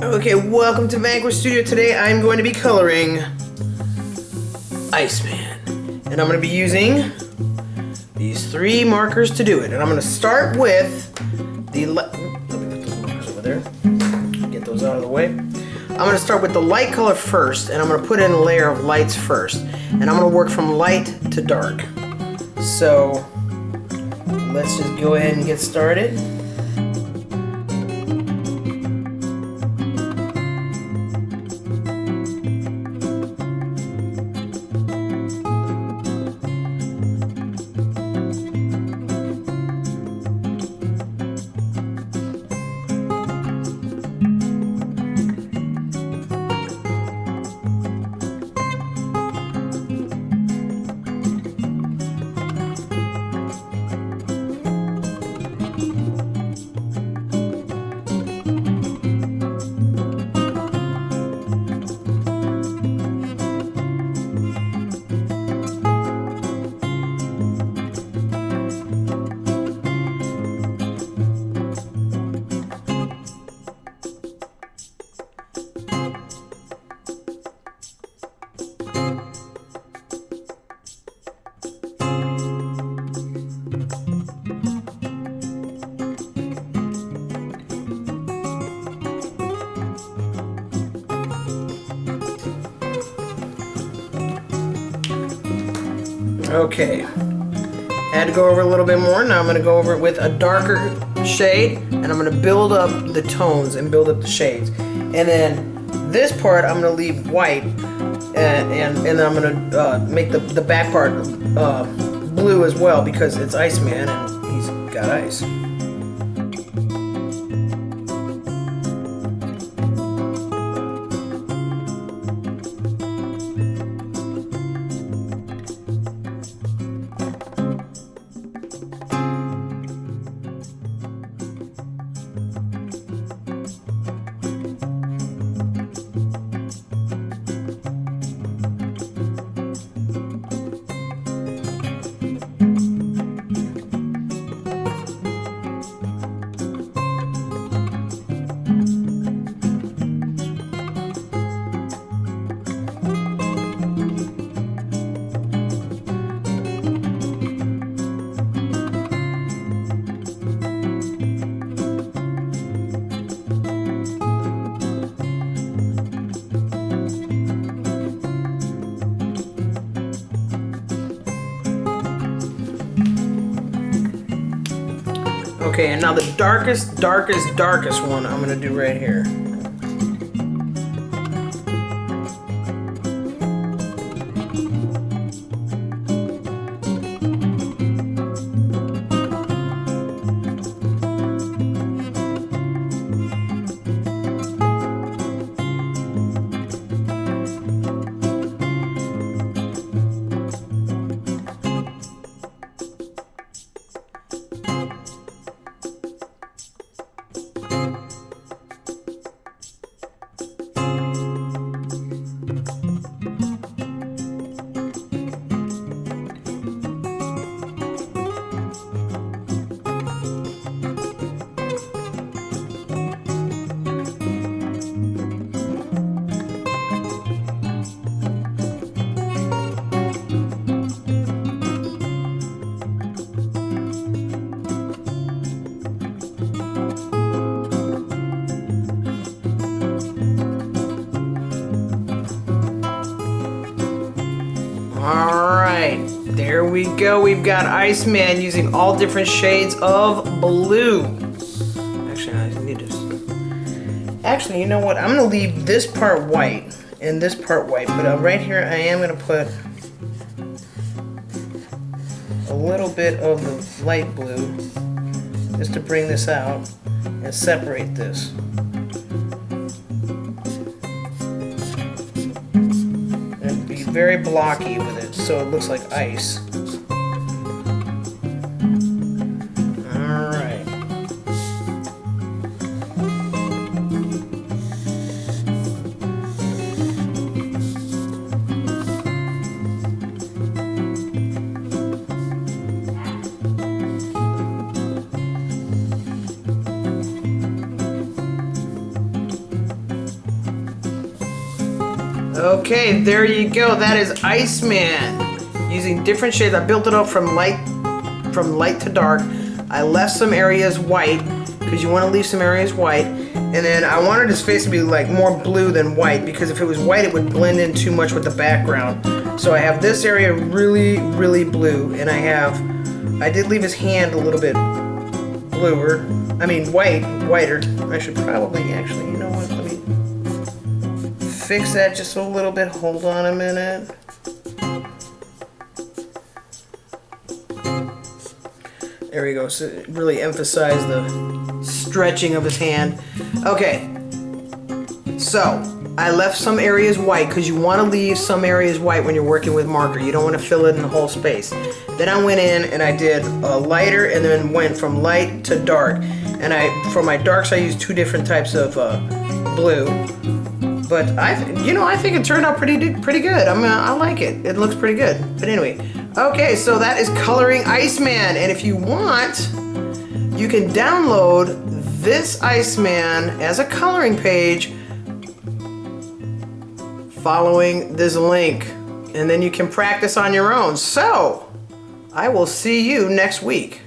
Okay, welcome to Vanquish Studio. Today I'm going to be coloring Iceman. And I'm going to be using these 3 markers to do it. And I'm going to start with the... Let me put those markers over there. Get those out of the way. I'm going to start with the light color first, and I'm going to put in a layer of lights first. And I'm going to work from light to dark. So, let's just go ahead and get started. Okay, I had to go over a little bit more. Now I'm going to go over it with a darker shade, and I'm going to build up the tones and build up the shades. And then this part I'm going to leave white, and then I'm going to make the back part blue as well, because it's Iceman and he's got ice. Okay, and now the darkest one I'm gonna do right here. Alright, there we go. We've got Iceman using all different shades of blue. Actually, you know what? I'm going to leave this part white and this part white. But right here, I am going to put a little bit of the light blue just to bring this out and separate this. Very blocky with it, so it looks like ice. Alright. Okay, there you go. That is Iceman. Using different shades. I built it up from light to dark. I left some areas white because you want to leave some areas white. And then I wanted his face to be like more blue than white, because if it was white it would blend in too much with the background. So I have this area really, really blue, and I did leave his hand a little bit bluer. I mean whiter. I should probably actually, you know what, let me fix that just a little bit. Hold on a minute. There we go. So really emphasize the stretching of his hand. Okay. So I left some areas white because you want to leave some areas white when you're working with marker. You don't want to fill it in the whole space. Then I went in and I did a lighter, and then went from light to dark. And for my darks I used two different types of blue. But I think it turned out pretty good. I like it. It looks pretty good. But anyway, okay, so that is coloring Iceman. And if you want, you can download this Iceman as a coloring page following this link, and then you can practice on your own. So I will see you next week.